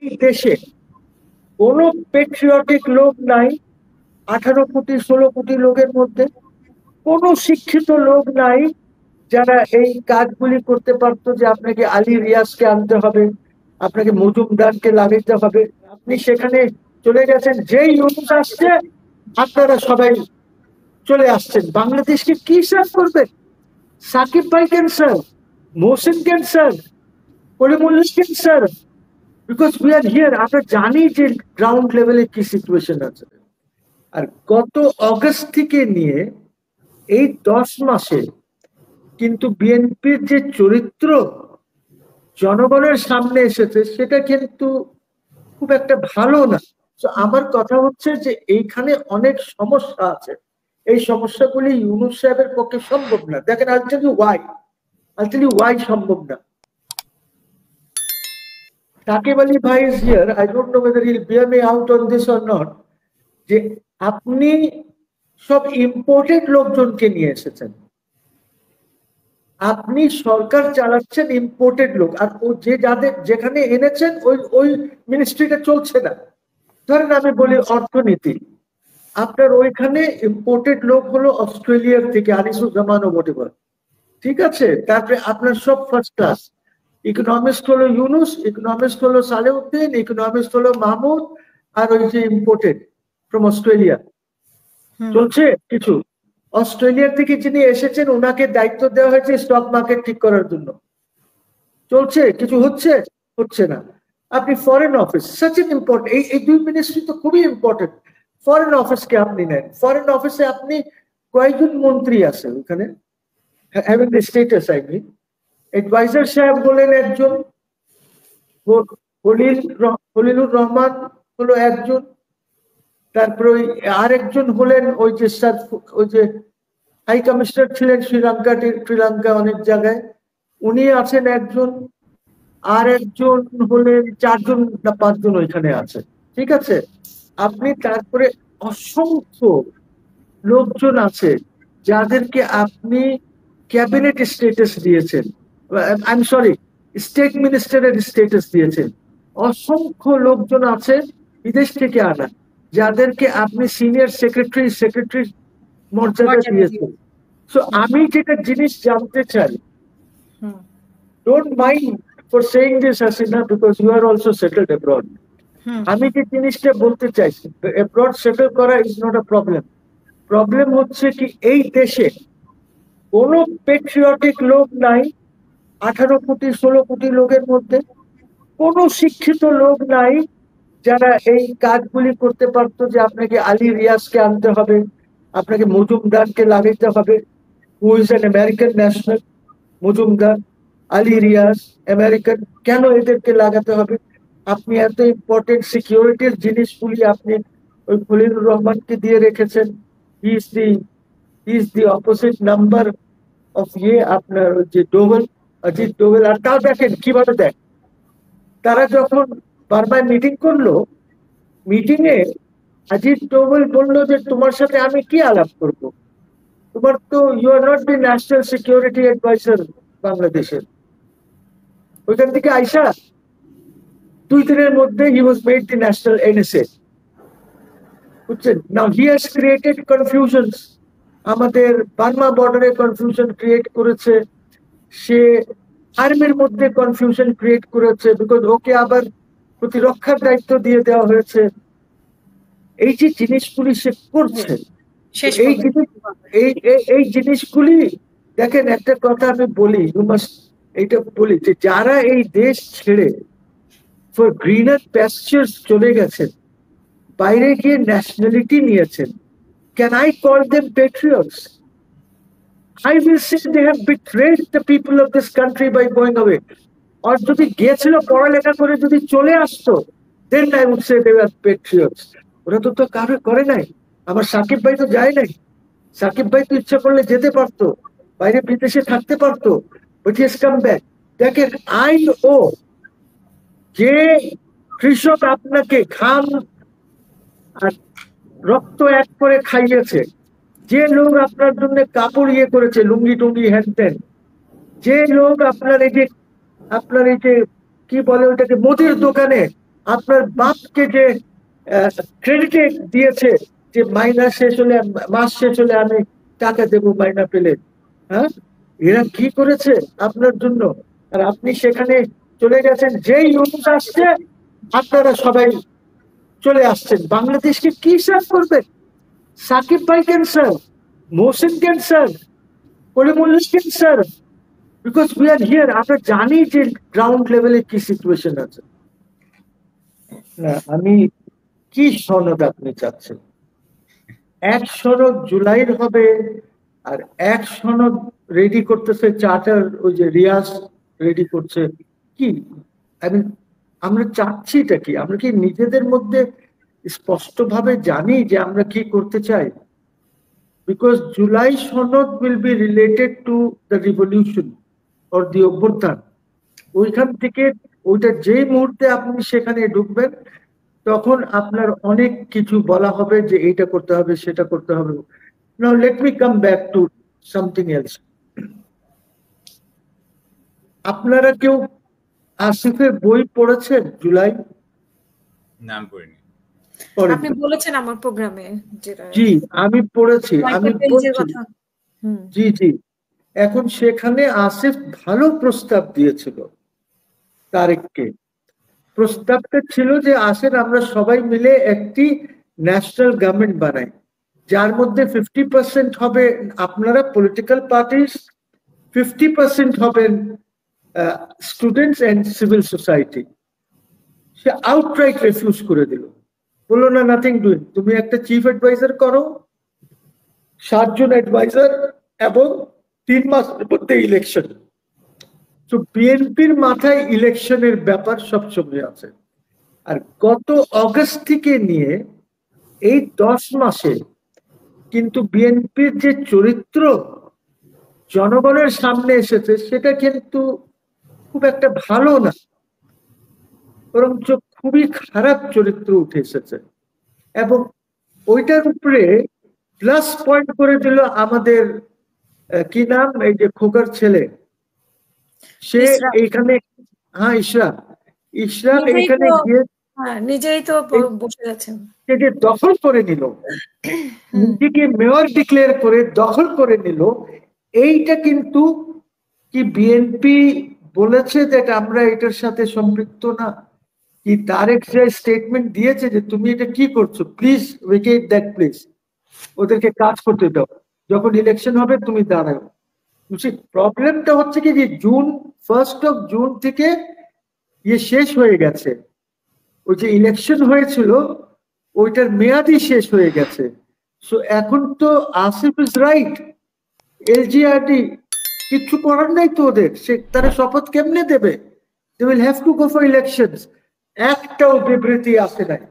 এই দেশে কোনো পেট্রিয়টিক লোক নাই 18 কোটি 16 কোটি লোকের মধ্যে। কোনো শিক্ষিত লোক নাই যারা এই কাজগুলি করতে পারতো, যে আপনাকে আলী রিয়াজকে আনতে হবে, আপনাকে মজুমদারকে লাগাইতে হবে। আপনি সেখানে চলে গেছেন, যেই ইউনুস আসছে আপনারা সবাই চলে আসছেন। বাংলাদেশকে কি সার্ভ করবেন? সাকিব ভাই can serve, Mohsin can serve, Kalimullah can serve, because we are here. আমরা জানি যে গ্রাউন্ড লেভেলে কি সিচুয়েশন আছে। আর গত অগস্ট থেকে নিয়ে এই 10 মাসে কিন্তু বিএনপির যে চরিত্র জনগণের সামনে এসেছে সেটা কিন্তু খুব একটা ভালো না। তো আমার কথা হচ্ছে যে এইখানে অনেক সমস্যা আছে, এই সমস্যাগুলি ইউনূস সাহেবের পক্ষে সম্ভব না। দেখেন, I'll tell you why সম্ভব না। সাকিব আলী ভাই is here, I don't know whether he'll bear me out on this or not, যে আপনি সব ইম্পোর্টেড লোকজনকে নিয়ে এসেছেন, আপনি সরকার চালাচ্ছেন ইম্পোর্টেড লোক, আর ও যে যাদের যেখানে এনেছেন ওই ওই মিনিস্ট্রিটা চলছে না। ধরেন আমি বলি অর্থনীতি, আপনার ওইখানে ইম্পোর্টেড লোক হলো অস্ট্রেলিয়ার থেকে আনিসুজ্জামান ও বটেবর, ঠিক আছে। তারপরে আপনার সব ফার্স্ট ক্লাস। ইকোনমিস্ট হলো ইউনুস, ইকোনমিস্ট হলো সালেউদ্দিন, ইকোনমিস্ট হলো মাহমুদ, আর ওই যে ইম্পোর্টেড ফ্রম অস্ট্রেলিয়া চলছে কিছু। অস্ট্রেলিয়া থেকে যিনি এসেছেন ওনাকে দায়িত্ব দেওয়া হয়েছে স্টক মার্কেট ঠিক করার জন্য, চলছে কিছু, হচ্ছে না। আপনি foreign office, such N important, এই দুই মিনিস্ট্রি তো খুবই ইম্পর্টেন্ট। ফরেন অফিসকে আপনি নেন, ফরেন অফিসে আপনি কয়েকজন মন্ত্রী আছে ওখানে, having the status, I mean adviser সাহেব বলেন একজন, খলিলুর রহমান হলো একজন, তারপরে ওই আরেকজন হলেন ওই যে স্যার, ওই যে হাই কমিশনার ছিলেন শ্রীলঙ্কা অনেক জায়গায়, উনি আছেন একজন, আর একজন হলেন 4জন না 5জন ওইখানে আছে, ঠিক আছে। আপনি তারপরে অসংখ্য লোকজন আছে যাদেরকে আপনি ক্যাবিনেট স্ট্যাটাস দিয়েছেন, আই এম সরি, স্টেট মিনিস্টারের স্ট্যাটাস দিয়েছেন। অসংখ্য লোকজন আছে বিদেশ থেকে আনা, যাদেরকে আপনি সিনিয়র সেক্রেটারি মর্যাদা দিয়েছেন। সো আমি যেটা জিনিস জানতে চাই, don't mind for saying this Hasina, because you are also settled abroad. আমি যে জিনিসটা বলতে চাইছি, অ্যাব্রড সেটেল করা is not a problem. Problem হচ্ছে কি, এই দেশে কোনো পেট্রিয়টিক লোক নাই 18 কোটি 16 কোটি লোকের মধ্যে। কোনো শিক্ষিত লোক নাই যারা এই কাজগুলি করতে পারতো, যে আপনাকে আলী রিয়াজকে আনতে হবে, আপনাকে মজুমদারকে লাগাইতে হবে, who is an American national. Majumdar, Ali Riaz American, কেন এদেরকে লাগাতে হবে? আপনি এত ইম্পর্টেন্ট সিকিউরিটির জিনিসগুলি আপনি ওই খলিলুর রহমানকে দিয়ে রেখেছেন। He is the opposite number of আপনার যে ডোভাল, অজিত ডোভাল। আর তাও দেখেন কিভাবে দেখ, তারা যখন বারবার মিটিং করলো, মিটিং এ অজিত ডোভাল বললো যে তোমার সাথে আমি কি আলাপ করব, তোমার তো you are not the national security adviser বাংলাদেশের। ওইখান থেকে আইসা 2 দিনের মধ্যে he was made the national NSA, বুঝছেন। Now he has created confusions, আমাদের বার্মা বর্ডারে কনফিউশন ক্রিয়েট করেছে, সে আর্মির মধ্যে কনফিউশন ক্রিয়েট করেছে, বিকজ ওকে আবার প্রতিরক্ষার দায়িত্ব দিয়ে দেওয়া হয়েছে। এই যে জিনিসগুলি সে করছে, এই জিনিসগুলি দেখেন। একটা কথা আমি বলি, এইটা বলি, যে যারা এই দেশ ছেড়ে ফর গ্রিনার প্যাস্চার্স চলে গেছেন, বাইরে গিয়ে ন্যাশনালিটি নিয়েছেন, can I call them Patriots? I will say they have betrayed the people of this country by going away. আর যদি গিয়েছিল পড়ালেখা করে যদি চলে আসতো, then I would say they were patriots. ওরা তো কারো করে নাই। আমার সাকিব ভাই তো যায় নাই। সাকিব ভাই তো ইচ্ছা করলে যেতে পারতো, বাইরে বিদেশে থাকতে পারতো, but he has come back. দেখেন, আইন ও যে কৃষক আপনাকে ঘাম আর রক্ত এক করে খাইয়েছে, যে লোক আপনার জন্য কাপড় করেছে, লুঙ্গি টুঙ্গি হ্যান ত্যান, যে লোক আপনার এই যে কি বলে ওইটাকে, মুদির দোকানে আপনার বাপকে যে ক্রেডিটে দিয়েছে যে মাইনা শেষ হলে, মাস শেষ হলে আমি টাকা দেবো মাইনা পেলে, হ্যাঁ, এরা কি করেছে আপনার জন্য? আর আপনি সেখানে চলে গেছেন, যেই ইউনুস আসছে আপনারা সবাই চলে আসছেন। বাংলাদেশকে কি সার্ভ করবেন? সাকিব ভাই cancer, Mohsin cancer, Kalimullah cancer, because we are here. আমরা জানি যে গ্রাউন্ড লেভেলে কি সিচুয়েশন আছে। না, আমি কি সনদ আপনি চাচ্ছেন? এক সনদ জুলাইয়ের হবে, আর এক সনদ রেডি করতেছে চার্টার, ওই যে রিয়াজ রেডি করছে। কি আমরা চাচ্ছি এটা কি? আমরা কি নিজেদের মধ্যে স্পষ্টভাবে জানি যে আমরা কি করতে চাই? বিকজ জুলাই সনদ will be related to the revolution or the অভ্যুত্থান। ওইখান থেকে ওইটা যেই মুহূর্তে আপনি সেখানে ঢুকবেন, তখন আপনার অনেক কিছু বলা হবে যে এইটা করতে হবে, সেটা করতে হবে। Now let me come back to something else. আপনারা কেউ আসিফের বই পড়েছেন জুলাই? নাম পড়িনি। আপনি বলেছেন আমার প্রোগ্রামে যেটা। জি, আমি পড়েছি, আমি পড়ছি। জি জি, এখন সেখানে আসিফ ভালো প্রস্তাব দিয়েছিল তারেককে। প্রস্তাবটা ছিল যে আসেন আমরা সবাই মিলে একটি ন্যাশনাল গভর্নমেন্ট বানাই, যার মধ্যে 50% হবে আপনারা পলিটিক্যাল পার্টিস, 50% হবেন স্টুডেন্টস এন্ড সিভিল সোসাইটি। সে আউটরাইট রিফিউজ করে দিল, বললো না, নাথিং ডুইং। তুমি একটা চিফ অ্যাডভাইজার করো, 7 জন অ্যাডভাইজার, এবং 3 মাসের মধ্যে ইলেকশন। তো বিএনপির মাথায় ইলেকশনের ব্যাপার সবসময় আছে। আর গত অগস্ট থেকে নিয়ে এই 10 মাসে কিন্তু বিএনপির যে চরিত্র জনগণের সামনে এসেছে সেটা কিন্তু খুব একটা ভালো না, বরঞ্চ খুবই খারাপ চরিত্র উঠে এসেছে। এবং ওইটার উপরে প্লাস পয়েন্ট করে দিল আমাদের কি নাম, এই যে খোকার ছেলে, সে এইখানে, হ্যাঁ ইশরাক, ইশরাক এইখানে গিয়ে নিজেই তো বসে যাচ্ছেন, যে দখল করে নিল, নিজেকে মেয়র ডিক্লেয়ার করে দখল করে নিল। এইটা কিন্তু কি বিএনপি বলেছে যে আমরা এটার সাথে সম্পৃক্ত না? কি তারেক যে স্টেটমেন্ট দিয়েছে যে তুমি এটা কি করছো, প্লিজ ভেকেট দ্যাট প্লেস, ওদেরকে কাজ করতে দাও, যখন ইলেকশন হবে তুমি দাঁড়াও। প্রবলেমটা হচ্ছে কি যে জুন, 1st of জুন থেকে ইয়ে শেষ হয়ে গেছে, ওই যে ইলেকশন হয়েছিল ওইটার মেয়াদই শেষ হয়ে গেছে। সো এখন তো আসিফ ইজ রাইট, এলজিআরডি কিচ্ছু করার নাই তো ওদের, সে তারা শপথ কেমনে দেবে? They will have to go for elections. একটাও বিবৃতি আসে নাই।